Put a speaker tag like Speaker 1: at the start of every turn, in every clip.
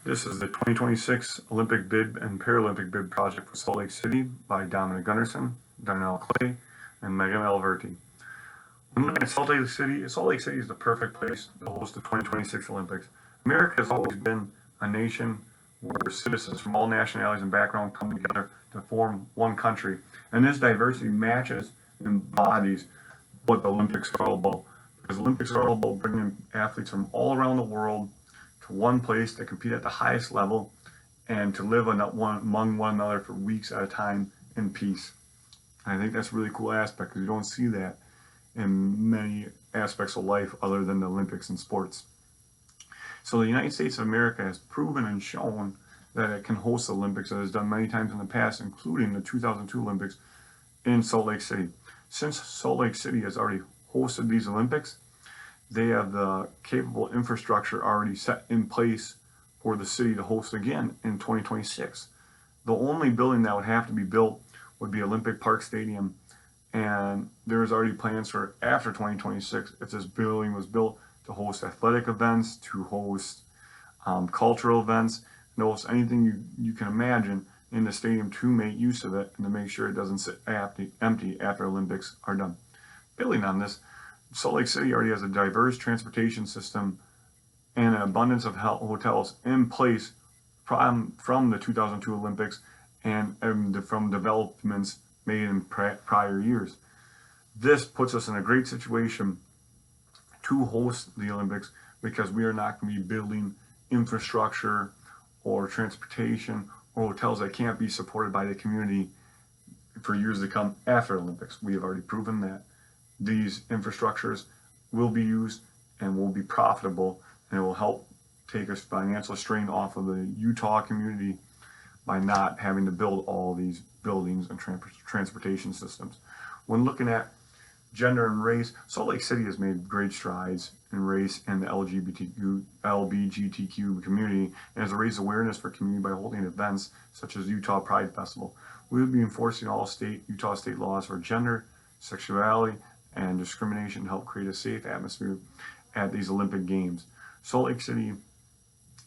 Speaker 1: This is the 2026 Olympic Bid and Paralympic Bid Project for Salt Lake City by Dominic Gunderson, Darnell Clay, and Megan Alverti. When looking at Salt Lake City is the perfect place to host the 2026 Olympics. America has always been a nation where citizens from all nationalities and backgrounds come together to form one country. And this diversity matches and embodies what the Olympics are all about. Because the Olympics are all about bringing athletes from all around the world to one place to compete at the highest level and to live among one another for weeks at a time in peace. And I think that's a really cool aspect because you don't see that in many aspects of life other than the Olympics and sports. So the United States of America has proven and shown that it can host the Olympics. It has done many times in the past, including the 2002 Olympics in Salt Lake City. Since Salt Lake City has already hosted these Olympics, they have the capable infrastructure already set in place for the city to host again in 2026. The only building that would have to be built would be Olympic Park Stadium, and there's already plans for after 2026 if this building was built to host athletic events, to host cultural events, and to host anything you can imagine in the stadium to make use of it and to make sure it doesn't sit empty after Olympics are done. Building on this, Salt Lake City already has a diverse transportation system and an abundance of hotels in place from the 2002 Olympics and from developments made in prior years. This puts us in a great situation to host the Olympics because we are not going to be building infrastructure or transportation or hotels that can't be supported by the community for years to come after Olympics. We have already proven that these infrastructures will be used and will be profitable, and it will help take a financial strain off of the Utah community by not having to build all these buildings and transportation systems. When looking at gender and race, Salt Lake City has made great strides in race and the LGBTQ community and has raised awareness for community by holding events such as Utah Pride Festival. We will be enforcing all Utah state laws for gender, sexuality, and discrimination to help create a safe atmosphere at these Olympic Games. Salt Lake City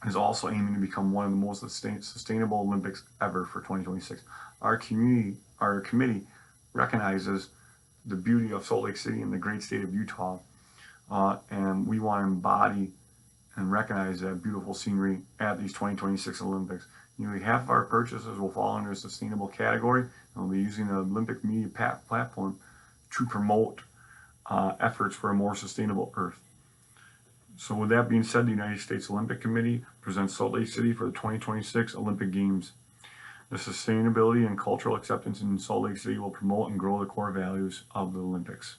Speaker 1: is also aiming to become one of the most sustainable Olympics ever for 2026. Our committee recognizes the beauty of Salt Lake City and the great state of Utah, and we want to embody and recognize that beautiful scenery at these 2026 Olympics. Nearly half of our purchases will fall under a sustainable category, and we'll be using the Olympic media platform to promote efforts for a more sustainable Earth. So with that being said, the United States Olympic Committee presents Salt Lake City for the 2026 Olympic Games. The sustainability and cultural acceptance in Salt Lake City will promote and grow the core values of the Olympics.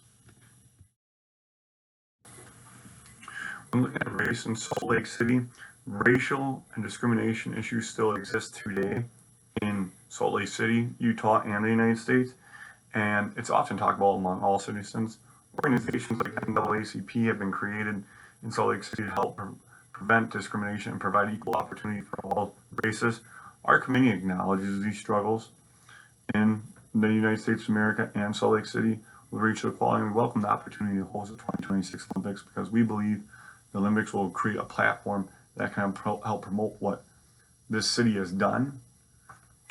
Speaker 1: When looking at race in Salt Lake City, racial and discrimination issues still exist today in Salt Lake City, Utah, and the United States, and it's often talked about among all citizens. Organizations like NAACP have been created in Salt Lake City to help prevent discrimination and provide equal opportunity for all races. Our committee acknowledges these struggles in the United States of America and Salt Lake City with racial equality, and we welcome the opportunity to host the 2026 Olympics because we believe the Olympics will create a platform that can help promote what this city has done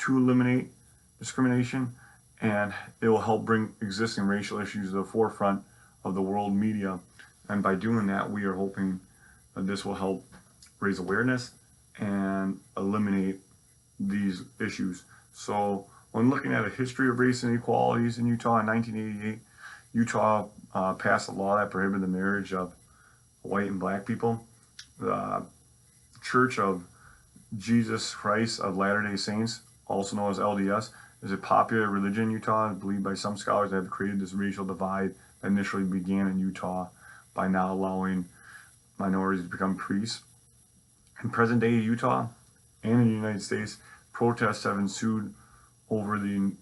Speaker 1: to eliminate discrimination, and it will help bring existing racial issues to the forefront of the world media. And by doing that, we are hoping that this will help raise awareness and eliminate these issues. So when looking at a history of race inequalities in Utah in 1988, Utah passed a law that prohibited the marriage of white and black people. The Church of Jesus Christ of Latter-day Saints, also known as LDS, is a popular religion in Utah and believed by some scholars that have created this racial divide that initially began in Utah by not allowing minorities to become priests. In present-day Utah and in the United States, protests have ensued over the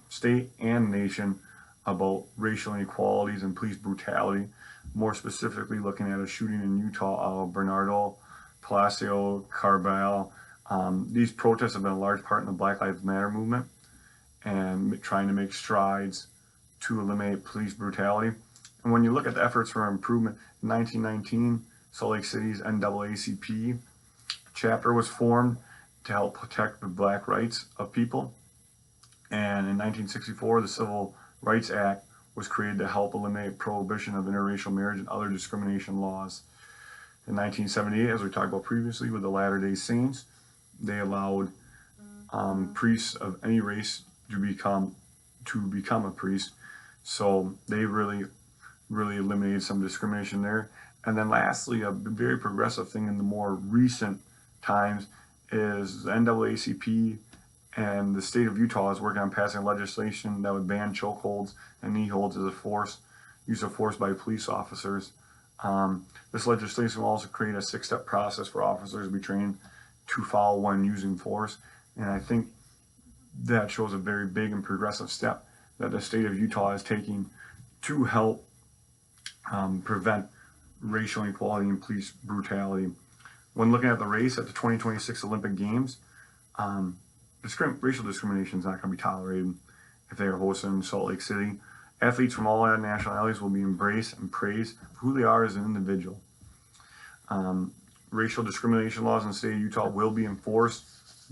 Speaker 1: state and nation about racial inequalities and police brutality. More specifically, looking at a shooting in Utah of Bernardo Palacio Carbajal. These protests have been a large part in the Black Lives Matter movement and trying to make strides to eliminate police brutality. And when you look at the efforts for improvement, in 1919, Salt Lake City's NAACP chapter was formed to help protect the black rights of people. And in 1964, the Civil Rights Act was created to help eliminate prohibition of interracial marriage and other discrimination laws. In 1978, as we talked about previously with the Latter-day Saints, they allowed priests of any race to become a priest. So they really eliminated some discrimination there. And then lastly, a very progressive thing in the more recent times is the NAACP and the state of Utah is working on passing legislation that would ban chokeholds and knee holds as a use of force by police officers. This legislation will also create a 6-step process for officers to be trained to follow when using force. And I think that shows a very big and progressive step that the state of Utah is taking to help prevent racial inequality and police brutality. When looking at the race at the 2026 Olympic Games, racial discrimination is not going to be tolerated if they are hosted in Salt Lake City. Athletes from all nationalities will be embraced and praised for who they are as an individual. Racial discrimination laws in the state of Utah will be enforced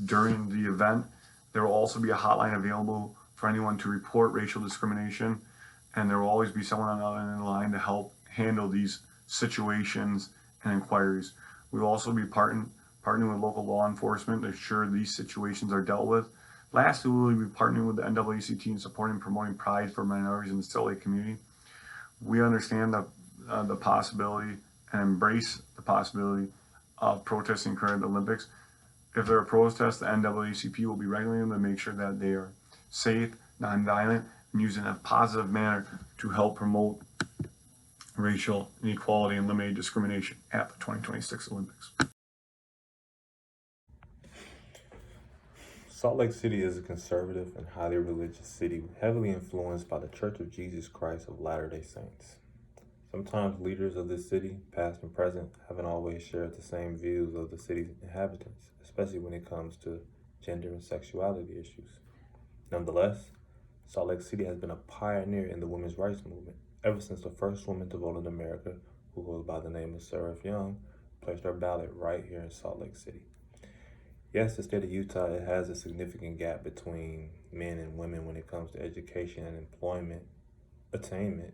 Speaker 1: during the event. There will also be a hotline available for anyone to report racial discrimination, and there will always be someone on the other end of the line to help handle these situations and inquiries. We will also be partnering with local law enforcement to ensure these situations are dealt with. Lastly, we will be partnering with the NAACP in supporting and promoting pride for minorities in the Salt Lake community. We understand the possibility and embrace the possibility of protesting current Olympics. If there are protests, the NAACP will be regulating them to make sure that they are safe, nonviolent, and used in a positive manner to help promote racial inequality and eliminate discrimination at the 2026 Olympics.
Speaker 2: Salt Lake City is a conservative and highly religious city, heavily influenced by the Church of Jesus Christ of Latter-day Saints. Sometimes leaders of this city, past and present, haven't always shared the same views of the city's inhabitants, especially when it comes to gender and sexuality issues. Nonetheless, Salt Lake City has been a pioneer in the women's rights movement ever since the first woman to vote in America, who goes by the name of Seraph Young, placed her ballot right here in Salt Lake City. Yes, the state of Utah, it has a significant gap between men and women when it comes to education and employment attainment,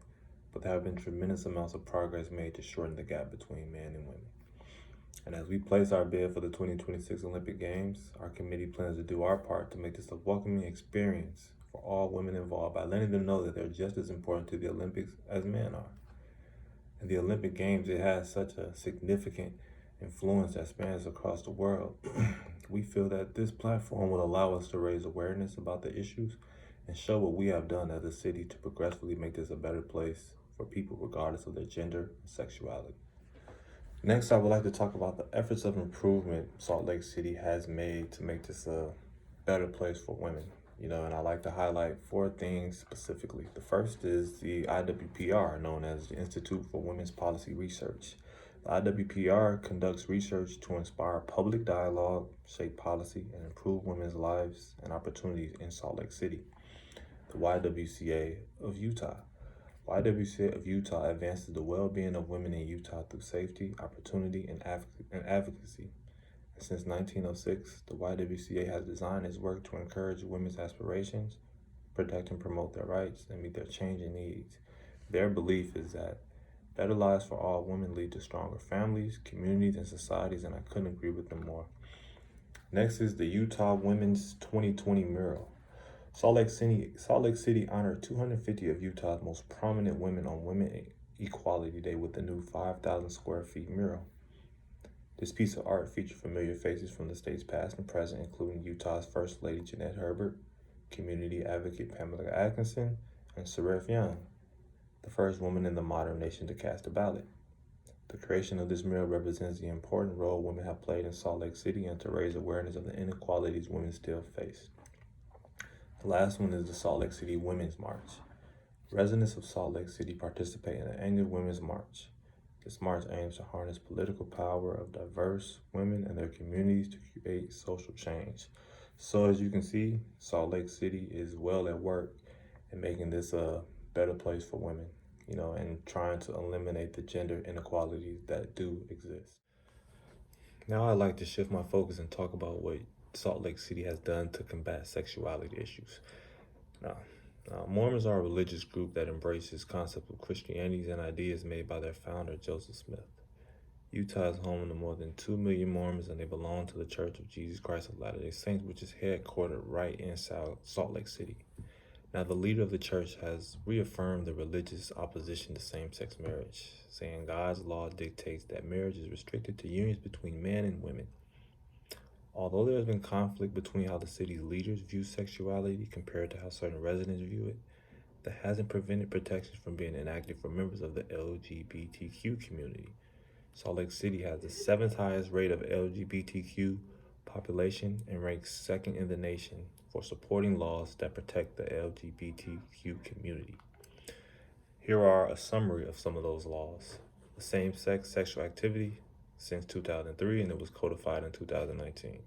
Speaker 2: but there have been tremendous amounts of progress made to shorten the gap between men and women. And as we place our bid for the 2026 Olympic Games, our committee plans to do our part to make this a welcoming experience for all women involved by letting them know that they're just as important to the Olympics as men are. And the Olympic Games, it has such a significant influence that spans across the world. We feel that this platform will allow us to raise awareness about the issues and show what we have done as a city to progressively make this a better place for people regardless of their gender and sexuality. Next, I would like to talk about the efforts of improvement Salt Lake City has made to make this a better place for women. And I like to highlight 4 things specifically. The first is the IWPR, known as the Institute for Women's Policy Research. The IWPR conducts research to inspire public dialogue, shape policy, and improve women's lives and opportunities in Salt Lake City. The YWCA of Utah. YWCA of Utah advances the well-being of women in Utah through safety, opportunity, and advocacy. And since 1906, the YWCA has designed its work to encourage women's aspirations, protect and promote their rights, and meet their changing needs. Their belief is that better lives for all women lead to stronger families, communities, and societies, and I couldn't agree with them more. Next is the Utah Women's 2020 mural. Salt Lake City honored 250 of Utah's most prominent women on Women Equality Day with the new 5,000 square feet mural. This piece of art featured familiar faces from the state's past and present, including Utah's First Lady Jeanette Herbert, community advocate Pamela Atkinson, and Seraph Young, the first woman in the modern nation to cast a ballot. The creation of this mural represents the important role women have played in Salt Lake City and to raise awareness of the inequalities women still face. The last one is the Salt Lake City Women's March. Residents of Salt Lake City participate in the annual Women's March. This march aims to harness political power of diverse women and their communities to create social change. So as you can see, Salt Lake City is well at work in making this a better place for women, and trying to eliminate the gender inequalities that do exist. Now I'd like to shift my focus and talk about what Salt Lake City has done to combat sexuality issues. Now, Mormons are a religious group that embraces concepts of Christianity and ideas made by their founder, Joseph Smith. Utah is home to more than 2 million Mormons, and they belong to the Church of Jesus Christ of Latter-day Saints, which is headquartered right in Salt Lake City. Now, the leader of the church has reaffirmed the religious opposition to same-sex marriage, saying God's law dictates that marriage is restricted to unions between men and women. Although there has been conflict between how the city's leaders view sexuality compared to how certain residents view it, that hasn't prevented protections from being enacted for members of the LGBTQ community. Salt Lake City has the 7th highest rate of LGBTQ population and ranks 2nd in the nation for supporting laws that protect the LGBTQ community. Here are a summary of some of those laws. The same-sex sexual activity since 2003, and it was codified in 2019.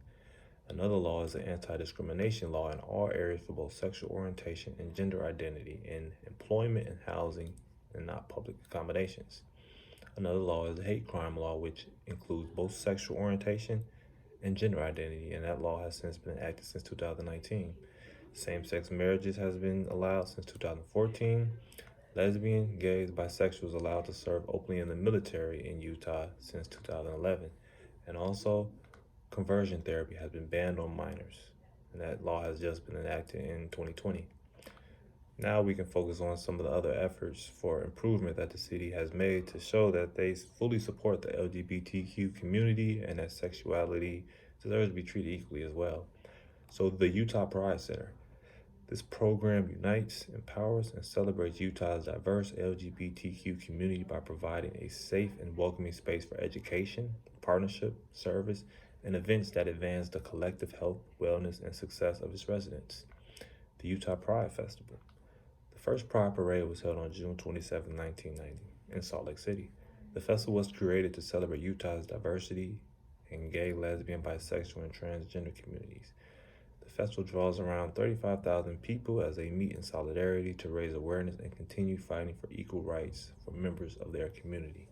Speaker 2: Another law is the anti-discrimination law in all areas for both sexual orientation and gender identity in employment and housing and not public accommodations. Another law is the hate crime law, which includes both sexual orientation and gender identity, and that law has since been enacted since 2019. Same-sex marriages has been allowed since 2014. Lesbian, gays, bisexuals allowed to serve openly in the military in Utah since 2011. And also, conversion therapy has been banned on minors, and that law has just been enacted in 2020. Now we can focus on some of the other efforts for improvement that the city has made to show that they fully support the LGBTQ community and that sexuality deserves to be treated equally as well. So the Utah Pride Center. This program unites, empowers, and celebrates Utah's diverse LGBTQ community by providing a safe and welcoming space for education, partnership, service, and events that advance the collective health, wellness, and success of its residents. The Utah Pride Festival. The first Pride Parade was held on June 27, 1990, in Salt Lake City. The festival was created to celebrate Utah's diversity in gay, lesbian, bisexual, and transgender communities. The festival draws around 35,000 people as they meet in solidarity to raise awareness and continue fighting for equal rights for members of their community.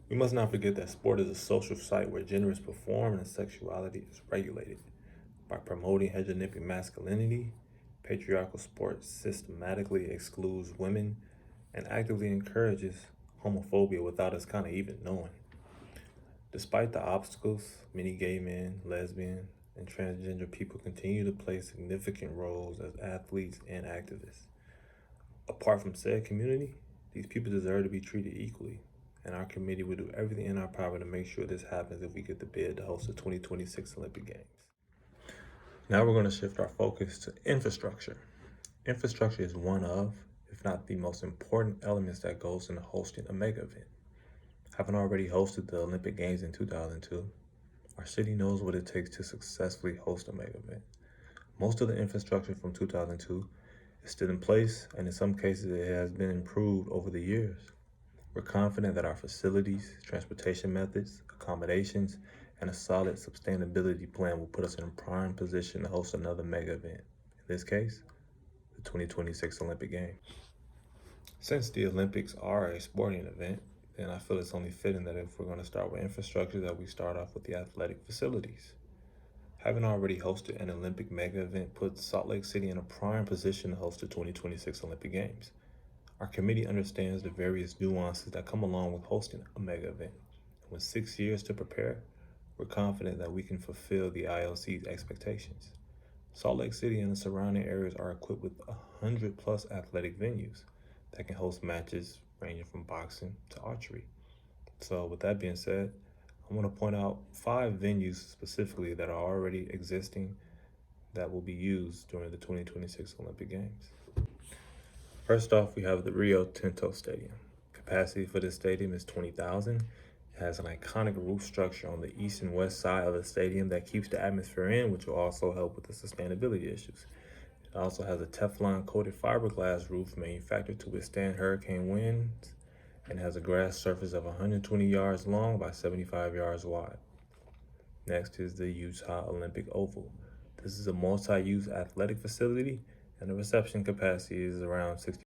Speaker 2: We must not forget that sport is a social site where gender is performed and sexuality is regulated. By promoting hegemonic masculinity, patriarchal sport systematically excludes women and actively encourages homophobia without us kind of even knowing. Despite the obstacles, many gay men, lesbian, and transgender people continue to play significant roles as athletes and activists. Apart from said community, these people deserve to be treated equally, and our committee will do everything in our power to make sure this happens if we get the bid to host the 2026 Olympic Games. Now we're going to shift our focus to infrastructure. Infrastructure is one of, if not the most important elements that goes into hosting a mega event. Having already hosted the Olympic Games in 2002, our city knows what it takes to successfully host a mega event. Most of the infrastructure from 2002 is still in place, and in some cases it has been improved over the years. We're confident that our facilities, transportation methods, accommodations, and a solid sustainability plan will put us in a prime position to host another mega event, in this case, the 2026 Olympic Games. Since the Olympics are a sporting event, then I feel it's only fitting that if we're going to start with infrastructure, that we start off with the athletic facilities. Having already hosted an Olympic mega event puts Salt Lake City in a prime position to host the 2026 Olympic Games. Our committee understands the various nuances that come along with hosting a mega event. And with 6 years to prepare, we're confident that we can fulfill the IOC's expectations. Salt Lake City and the surrounding areas are equipped with 100 plus athletic venues that can host matches ranging from boxing to archery. So with that being said, I want to point out 5 venues specifically that are already existing that will be used during the 2026 Olympic Games. First off, we have the Rio Tinto Stadium. Capacity for this stadium is 20,000. It has an iconic roof structure on the east and west side of the stadium that keeps the atmosphere in, which will also help with the sustainability issues. It also has a Teflon-coated fiberglass roof manufactured to withstand hurricane winds and has a grass surface of 120 yards long by 75 yards wide. Next is the Utah Olympic Oval. This is a multi-use athletic facility, and the reception capacity is around 60